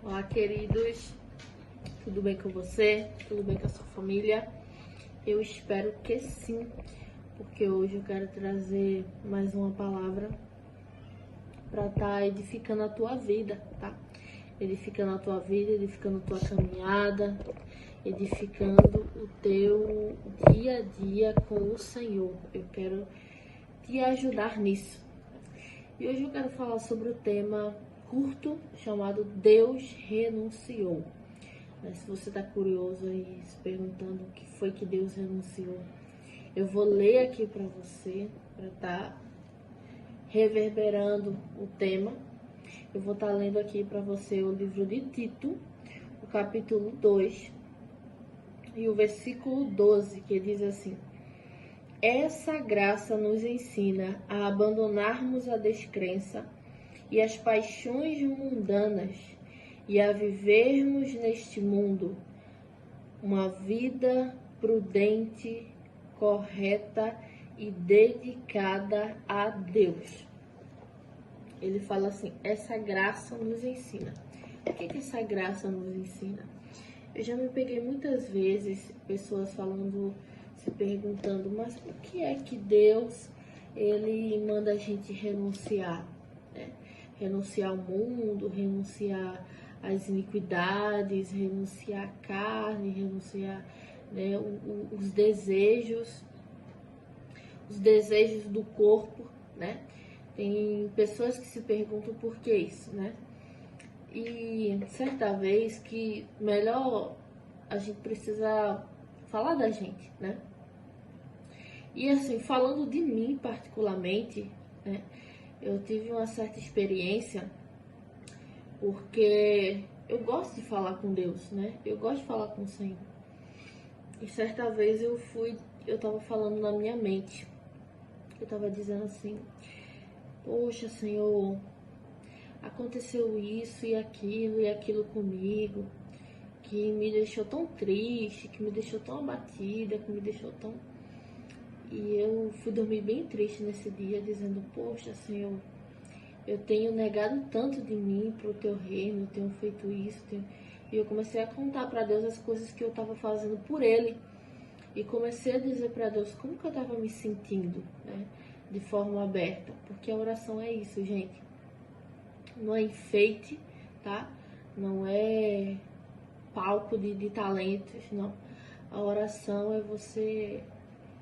Olá, queridos, tudo bem com você? Tudo bem com a sua família? Eu espero que sim, porque hoje eu quero trazer mais uma palavra para estar edificando a tua vida, tá? Edificando a tua vida, edificando a tua caminhada, edificando o teu dia a dia com o Senhor. Eu quero te ajudar nisso. E hoje eu quero falar sobre o tema curto chamado Deus renunciou. Se você está curioso e se perguntando o que foi que Deus renunciou, eu vou ler aqui para você, para estar reverberando o tema. Eu vou estar lendo aqui para você o livro de Tito, o capítulo 2 e o versículo 12, que diz assim: essa graça nos ensina a abandonarmos a descrença e as paixões mundanas e a vivermos neste mundo uma vida prudente, correta e dedicada a Deus. Ele fala assim, essa graça nos ensina. O que essa graça nos ensina? Eu já me peguei muitas vezes pessoas falando, se perguntando, mas por que é que Deus, ele manda a gente renunciar, né? Renunciar ao mundo, renunciar às iniquidades, renunciar à carne, renunciar, né, os desejos do corpo, né? Tem pessoas que se perguntam por que isso, né? E certa vez que melhor a gente precisa falar da gente, né? E assim, falando de mim particularmente, né? Eu tive uma certa experiência porque eu gosto de falar com Deus, né? Eu gosto de falar com o Senhor. E certa vez eu tava falando na minha mente. Eu tava dizendo assim, poxa, Senhor, aconteceu isso e aquilo comigo, que me deixou tão triste, que me deixou tão abatida, que me deixou tão... E eu fui dormir bem triste nesse dia, dizendo, poxa, Senhor, eu tenho negado tanto de mim para o teu reino, eu tenho feito isso. E eu comecei a contar para Deus as coisas que eu estava fazendo por Ele. E comecei a dizer para Deus como que eu estava me sentindo, né? De forma aberta. Porque a oração é isso, gente. Não é enfeite, tá? Não é palco de talentos, não. A oração é você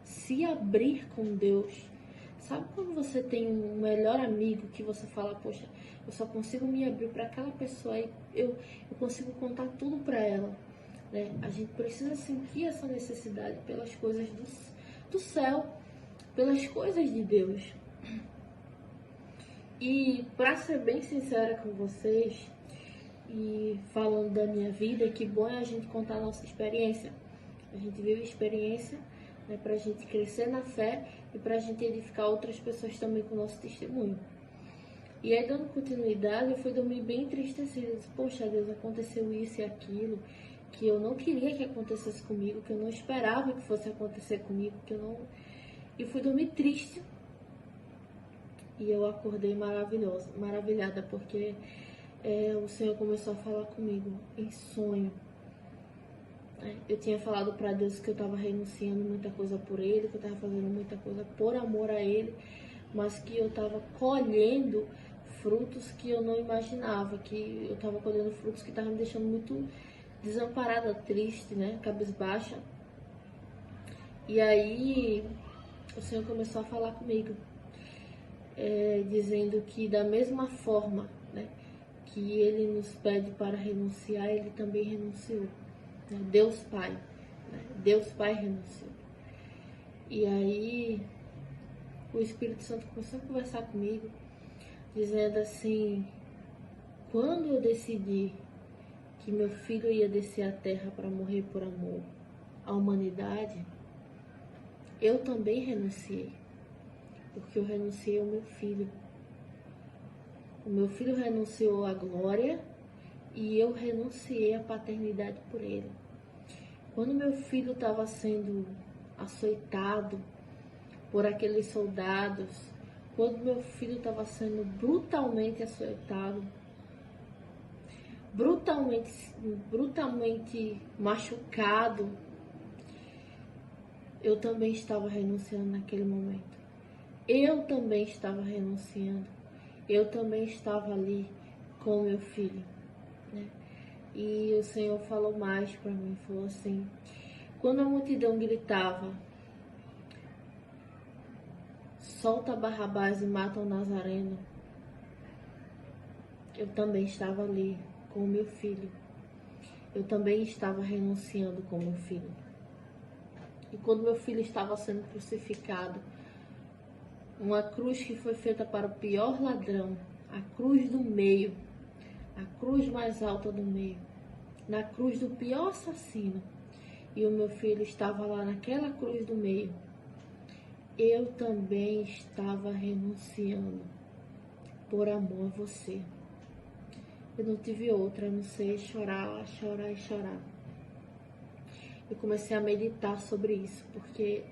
se abrir com Deus. Sabe quando você tem um melhor amigo que você fala, poxa, eu só consigo me abrir para aquela pessoa e eu consigo contar tudo para ela, né? A gente precisa sentir essa necessidade pelas coisas do céu, pelas coisas de Deus. E para ser bem sincera com vocês, e falando da minha vida, que bom é a gente contar a nossa experiência. A gente vive experiência, né, para a gente crescer na fé e para a gente edificar outras pessoas também com o nosso testemunho. E aí, dando continuidade, eu fui dormir bem entristecida. Eu disse, poxa, Deus, aconteceu isso e aquilo, que eu não queria que acontecesse comigo, que eu não esperava que fosse acontecer comigo, que eu não... E fui dormir triste. E eu acordei maravilhada, porque o Senhor começou a falar comigo em sonho. Eu tinha falado para Deus que eu estava renunciando muita coisa por Ele, que eu estava fazendo muita coisa por amor a Ele, mas que eu estava colhendo frutos que eu não imaginava, que eu estava colhendo frutos que estavam me deixando muito desamparada, triste, né, cabisbaixa. E aí o Senhor começou a falar comigo, dizendo que da mesma forma, né, que Ele nos pede para renunciar, Ele também renunciou. Deus Pai, né? Deus Pai renunciou. E aí o Espírito Santo começou a conversar comigo, dizendo assim, quando eu decidi que meu filho ia descer à terra para morrer por amor à humanidade, eu também renunciei, porque eu renunciei ao meu filho. O meu filho renunciou à glória e eu renunciei à paternidade por ele. Quando meu filho estava sendo açoitado por aqueles soldados, quando meu filho estava sendo brutalmente açoitado, brutalmente machucado, eu também estava renunciando naquele momento. Eu também estava renunciando. Eu também estava ali com o meu filho, né? E o Senhor falou mais para mim, falou assim, quando a multidão gritava, solta Barrabás e mata o Nazareno, eu também estava ali com o meu filho. Eu também estava renunciando com o meu filho. E quando meu filho estava sendo crucificado, uma cruz que foi feita para o pior ladrão, a cruz do meio, a cruz mais alta do meio, na cruz do pior assassino, e o meu filho estava lá naquela cruz do meio, eu também estava renunciando por amor a você. Eu não tive outra, a não ser chorar, chorar e chorar. Eu comecei a meditar sobre isso, porque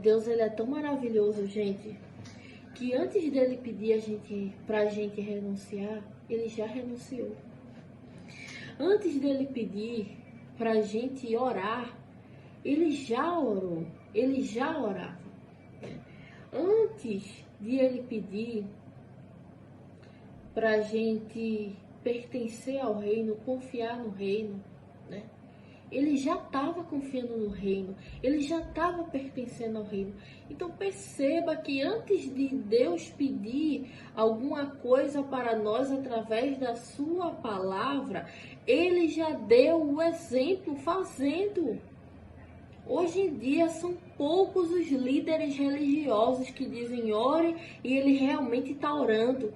Deus, ele é tão maravilhoso, gente, que antes dele pedir pra gente renunciar, ele já renunciou. Antes dele pedir pra gente orar, ele já orou, ele já orava. Antes de ele pedir pra gente pertencer ao reino, confiar no reino, né? Ele já estava confiando no reino, ele já estava pertencendo ao reino. Então perceba que antes de Deus pedir alguma coisa para nós através da sua palavra, ele já deu o exemplo fazendo. Hoje em dia são poucos os líderes religiosos que dizem ore e ele realmente está orando.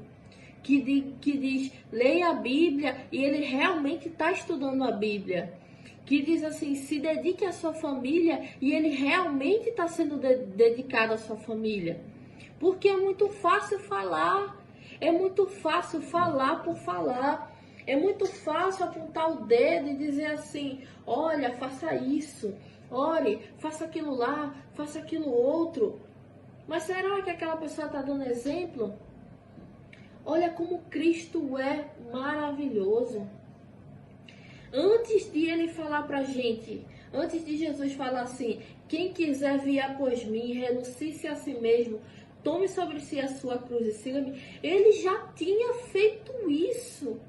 Que diz leia a Bíblia e ele realmente está estudando a Bíblia. Que diz assim, se dedique à sua família e ele realmente está sendo dedicado à sua família. Porque é muito fácil falar, é muito fácil falar por falar, é muito fácil apontar o dedo e dizer assim, olha, faça isso, ore, faça aquilo lá, faça aquilo outro. Mas será que aquela pessoa está dando exemplo? Olha como Cristo é maravilhoso. Antes de ele falar pra gente, antes de Jesus falar assim, quem quiser vir após mim, renuncie-se a si mesmo, tome sobre si a sua cruz e siga-me, ele já tinha feito isso.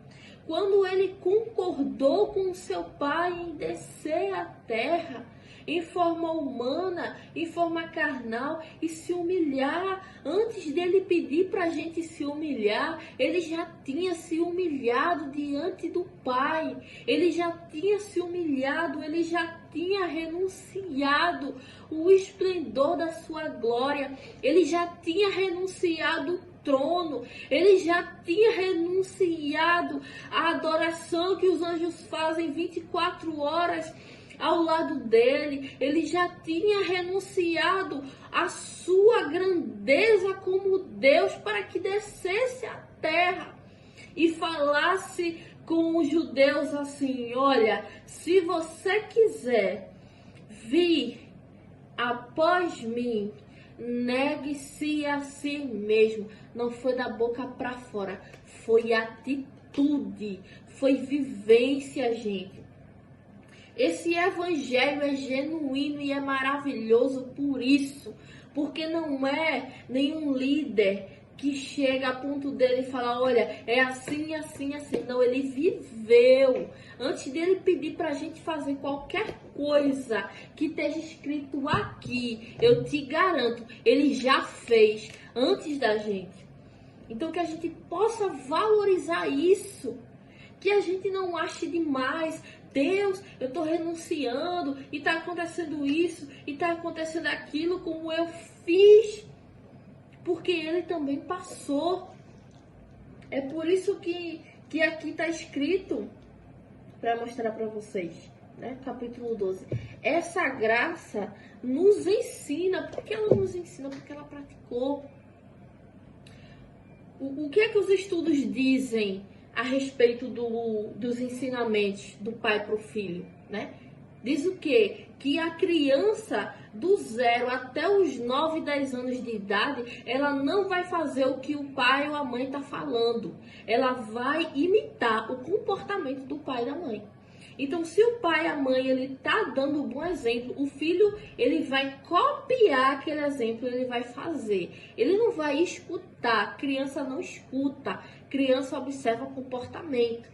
Quando ele concordou com o seu pai em descer à terra, em forma humana, em forma carnal e se humilhar. Antes dele pedir para a gente se humilhar, ele já tinha se humilhado diante do Pai. Ele já tinha se humilhado, ele já tinha renunciado o esplendor da sua glória. Ele já tinha renunciado o trono, ele já tinha renunciado a adoração que os anjos fazem 24 horas ao lado dele. Ele já tinha renunciado a sua grandeza como Deus para que descesse à terra e falasse com os judeus assim, olha, se você quiser vir após mim, negue-se a si mesmo. Não foi da boca para fora, foi atitude, foi vivência, gente. Esse evangelho é genuíno e é maravilhoso por isso, porque não é nenhum líder que chega a ponto dele e fala, olha, é assim, assim, assim. Não, ele viveu. Antes dele pedir pra gente fazer qualquer coisa que esteja escrito aqui, eu te garanto, ele já fez antes da gente. Então que a gente possa valorizar isso, que a gente não ache demais, Deus, eu estou renunciando e está acontecendo isso e está acontecendo aquilo como eu fiz, porque ele também passou. É por isso que aqui está escrito, para mostrar para vocês, né? Capítulo 12. Essa graça nos ensina. Por que ela nos ensina? Porque ela praticou. O que é que os estudos dizem a respeito dos ensinamentos do pai para o filho, né? Diz o quê? Que a criança do 0 até os 9, 10 anos de idade, ela não vai fazer o que o pai ou a mãe está falando. Ela vai imitar o comportamento pai e da mãe. Então, se o pai e a mãe, ele tá dando um bom exemplo, o filho, ele vai copiar aquele exemplo, ele vai fazer. Ele não vai escutar, criança não escuta, criança observa comportamento.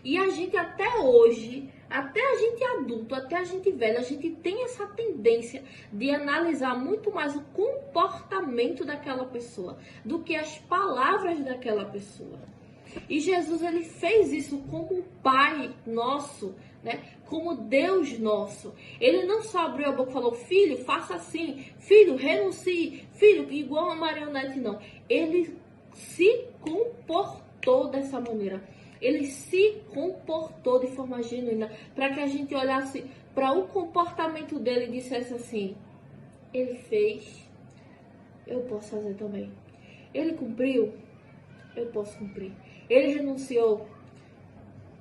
E a gente até hoje, até a gente adulto, até a gente velho, a gente tem essa tendência de analisar muito mais o comportamento daquela pessoa do que as palavras daquela pessoa. E Jesus, ele fez isso como Pai nosso, né? Como Deus nosso. Ele não só abriu a boca e falou, filho, faça assim, filho, renuncie, filho, igual a marionete, não. Ele se comportou dessa maneira. Ele se comportou de forma genuína para que a gente olhasse para o comportamento dele e dissesse assim, ele fez, eu posso fazer também. Ele cumpriu, eu posso cumprir. Ele renunciou,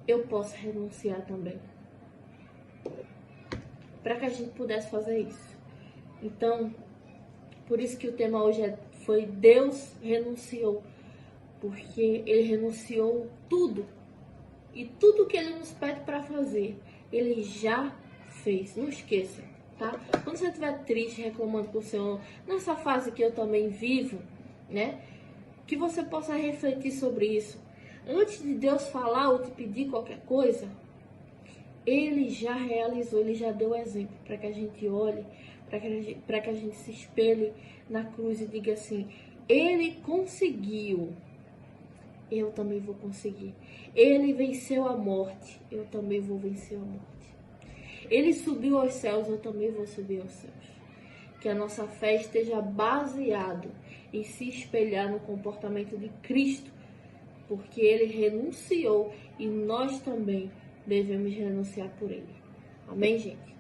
eu posso renunciar também. Para que a gente pudesse fazer isso. Então, por isso que o tema hoje foi Deus renunciou. Porque ele renunciou tudo. E tudo que ele nos pede para fazer, ele já fez. Não esqueça, tá? Quando você estiver triste, reclamando com o Senhor, nessa fase que eu também vivo, né? Que você possa refletir sobre isso. Antes de Deus falar ou te pedir qualquer coisa, ele já realizou, ele já deu exemplo para que a gente olhe, para que a gente se espelhe na cruz e diga assim, ele conseguiu, eu também vou conseguir. Ele venceu a morte, eu também vou vencer a morte. Ele subiu aos céus, eu também vou subir aos céus. Que a nossa fé esteja baseada em se espelhar no comportamento de Cristo, porque ele renunciou e nós também devemos renunciar por ele. Amém, gente?